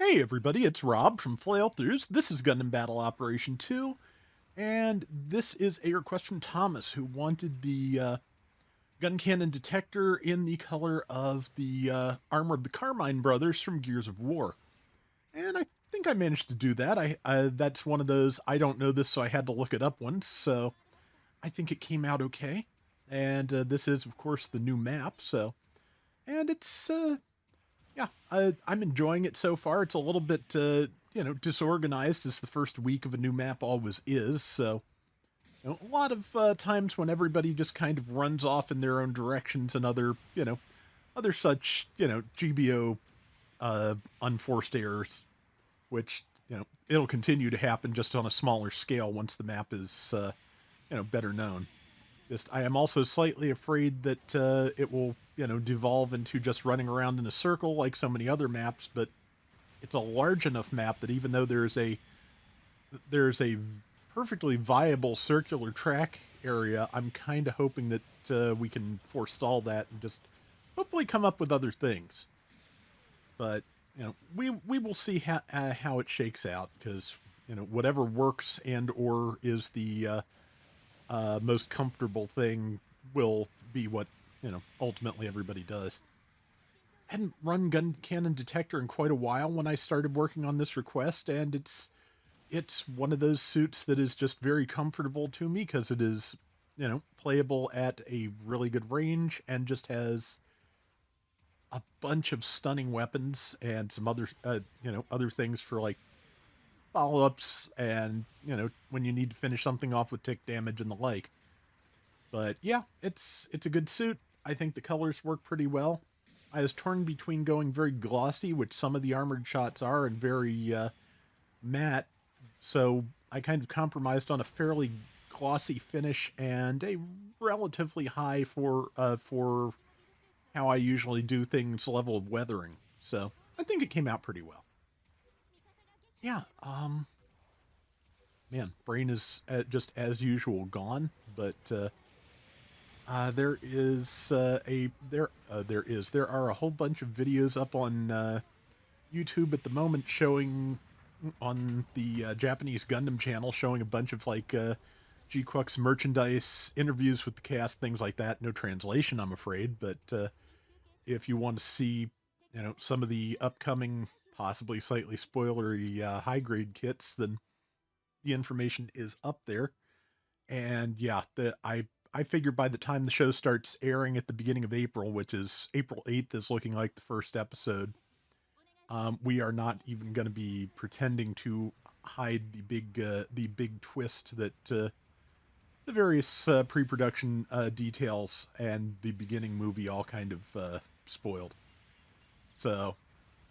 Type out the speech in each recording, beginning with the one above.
Hey everybody, it's Rob from Flailthroughs. This is Gundam Battle Operation 2, and this is a request from Thomas, who wanted the Guncannon Detector in the color of the armor of the Carmine brothers from Gears of War. And I think I managed to do that. That's one of those, I don't know this, so I had to look it up once, so I think it came out okay. And this is, of course, the new map, so... And it's yeah, I'm enjoying it so far. It's a little bit, disorganized, as the first week of a new map always is. So, a lot of times when everybody just kind of runs off in their own directions and other such, GBO unforced errors, which, it'll continue to happen just on a smaller scale once the map is, better known. Just, I am also slightly afraid that it will, devolve into just running around in a circle like so many other maps, but it's a large enough map that even though there's a perfectly viable circular track area, I'm kind of hoping that we can forestall that and just hopefully come up with other things. But we will see how it shakes out, because whatever works and or is the most comfortable thing will be what ultimately everybody does. I hadn't run Guncannon Detector in quite a while when I started working on this request, and it's one of those suits that is just very comfortable to me because it is playable at a really good range and just has a bunch of stunning weapons and some other other things for like follow-ups and when you need to finish something off with tick damage and the like. But yeah, it's a good suit. I think the colors work pretty well. I was torn between going very glossy, which some of the armored shots are, and very matte. So I kind of compromised on a fairly glossy finish and a relatively high for how I usually do things level of weathering. So I think it came out pretty well. Yeah, man, brain is just as usual gone, but there is there are a whole bunch of videos up on YouTube at the moment showing on the Japanese Gundam channel, showing a bunch of like G-Quux merchandise, interviews with the cast, things like that. No translation, I'm afraid, but if you want to see, some of the upcoming, possibly slightly spoilery high grade kits, then the information is up there. And yeah, I figure by the time the show starts airing at the beginning of April, which is April 8th, is looking like the first episode. We are not even going to be pretending to hide the big twist that the various pre-production details and the beginning movie all kind of spoiled. So,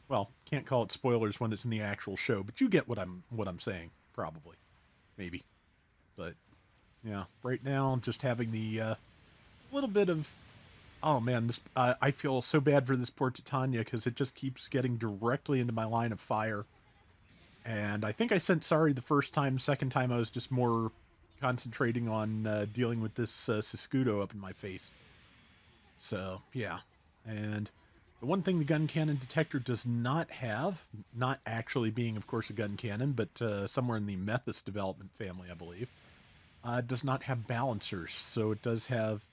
well, can't call it spoilers when it's in the actual show, but you get what I'm saying, probably, maybe. But yeah, right now, just having the little bit of, oh man, this I feel so bad for this poor Titania because it just keeps getting directly into my line of fire. And I think I sent sorry the first time. Second time, I was just more concentrating on dealing with this Siskudo up in my face. So yeah, and the one thing the Guncannon Detector does not have, not actually being, of course, a gun cannon, but somewhere in the Methus development family, I believe, does not have balancers. So it does have,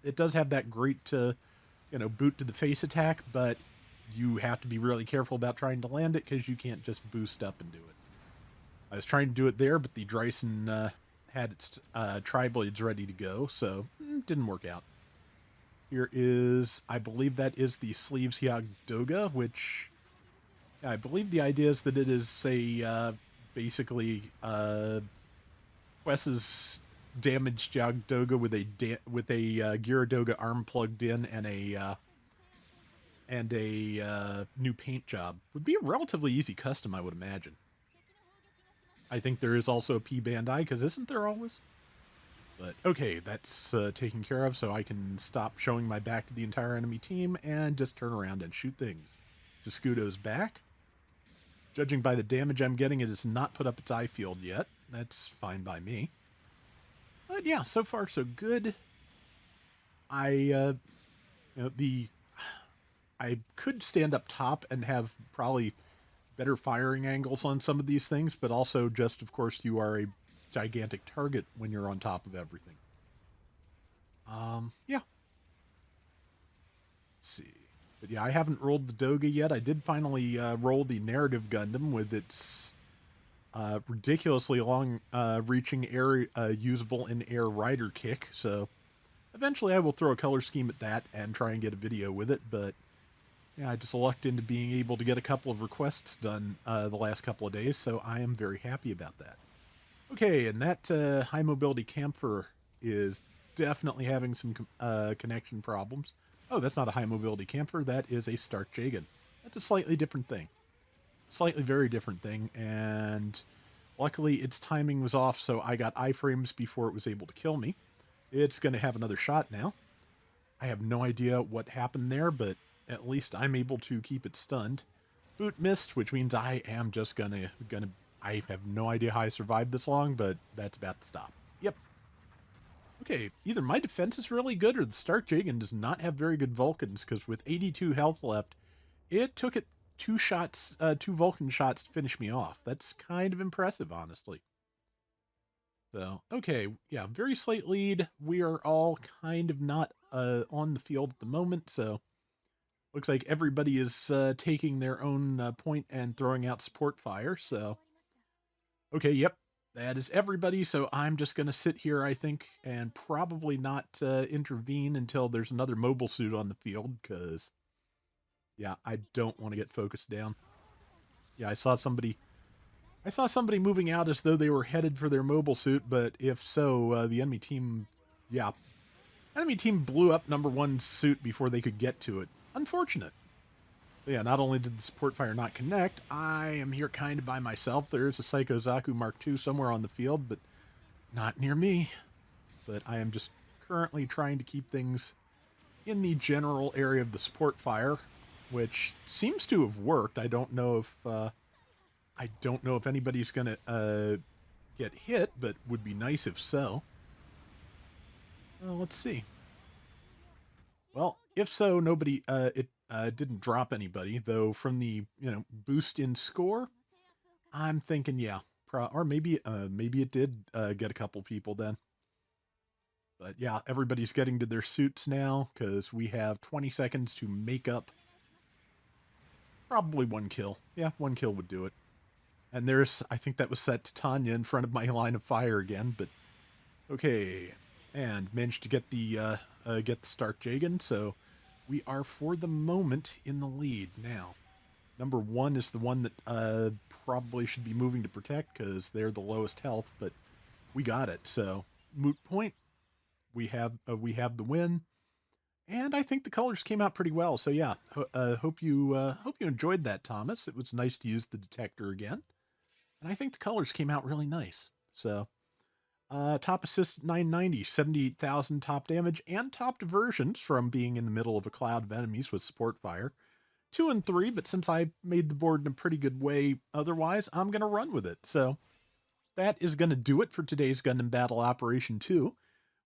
it does have that great, boot to the face attack, but you have to be really careful about trying to land it because you can't just boost up and do it. I was trying to do it there, but the Dryson had its tri-blades ready to go, so didn't work out. Here is, I believe that is the Sleeves Yagdoga, which I believe the idea is that it is a basically Wes's damaged Yagdoga with a Gyaradoga arm plugged in and a new paint job. Would be a relatively easy custom, I would imagine. I think there is also a P Bandai, because isn't there always? But okay, that's taken care of, so I can stop showing my back to the entire enemy team and just turn around and shoot things. Siskudo's back. Judging by the damage I'm getting, it has not put up its eye field yet. That's fine by me. But yeah, so far so good. The I could stand up top and have probably better firing angles on some of these things, but also just, of course, you are a gigantic target when you're on top of everything. Yeah. Let's see. But yeah, I haven't rolled the Doga yet. I did finally roll the narrative Gundam with its ridiculously long reaching air usable in air rider kick. So eventually I will throw a color scheme at that and try and get a video with it. But yeah, I just lucked into being able to get a couple of requests done the last couple of days. So I am very happy about that. Okay, and that high mobility camphor is definitely having some connection problems. Oh, that's not a high mobility camphor. That is a Stark Jagan. That's a slightly different thing. Slightly very different thing. And luckily its timing was off, so I got iframes before it was able to kill me. It's going to have another shot now. I have no idea what happened there, but at least I'm able to keep it stunned. Boot missed, which means I am just gonna I have no idea how I survived this long, but that's about to stop. Yep. Okay, either my defense is really good or the Stark Jagan does not have very good Vulcans, because with 82 health left, it took it two Vulcan shots to finish me off. That's kind of impressive, honestly. So, okay, yeah, very slight lead. We are all kind of not on the field at the moment, so looks like everybody is taking their own point and throwing out support fire, so okay, yep. That is everybody, so I'm just going to sit here, I think, and probably not intervene until there's another mobile suit on the field, because, yeah, I don't want to get focused down. Yeah, I saw somebody moving out as though they were headed for their mobile suit, but if so, the enemy team, yeah, enemy team blew up number one's suit before they could get to it. Unfortunate. But yeah, not only did the support fire not connect, I am here kind of by myself. There is a Psycho Zaku Mark II somewhere on the field, but not near me. But I am just currently trying to keep things in the general area of the support fire, which seems to have worked. I don't know if anybody's gonna get hit, but would be nice if so. Well, let's see. Well, if so, nobody it didn't drop anybody, though from the, boost in score, I'm thinking, yeah, or maybe it did get a couple people then. But yeah, everybody's getting to their suits now because we have 20 seconds to make up probably one kill. Yeah, one kill would do it. And I think that was set to Tanya in front of my line of fire again, but okay. And managed to get the Stark Jagan, so we are for the moment in the lead now. Number one is the one that probably should be moving to protect because they're the lowest health, but we got it. So moot point. We have the win, and I think the colors came out pretty well. So yeah, hope you enjoyed that, Thomas. It was nice to use the detector again, and I think the colors came out really nice. So top assist 990, 78,000 top damage, and top diversions from being in the middle of a cloud of enemies with support fire. 2 and 3, but since I made the board in a pretty good way otherwise, I'm going to run with it. So that is going to do it for today's Gundam Battle Operation 2.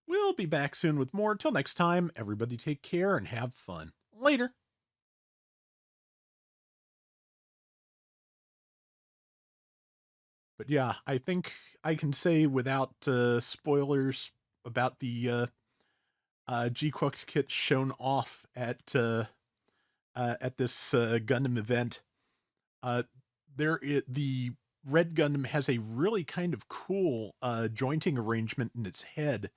We'll be back soon with more. Till next time, everybody take care and have fun. Later. But yeah, I think I can say without spoilers about the G-Quux kit shown off at this Gundam event. The Red Gundam has a really kind of cool jointing arrangement in its head.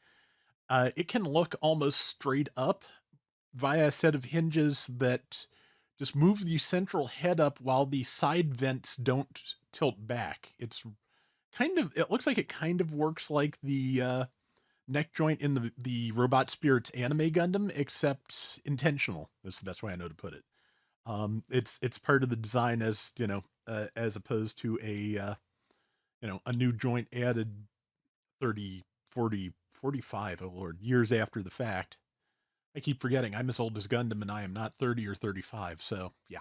It can look almost straight up via a set of hinges that just move the central head up while the side vents don't tilt back. It looks like it kind of works like the neck joint in the Robot Spirits anime Gundam, except intentional. That's the best way I know to put it. It's part of the design as opposed to a new joint added 30, 40, 45, oh Lord, years after the fact. I keep forgetting I'm as old as Gundam and I am not 30 or 35. So yeah.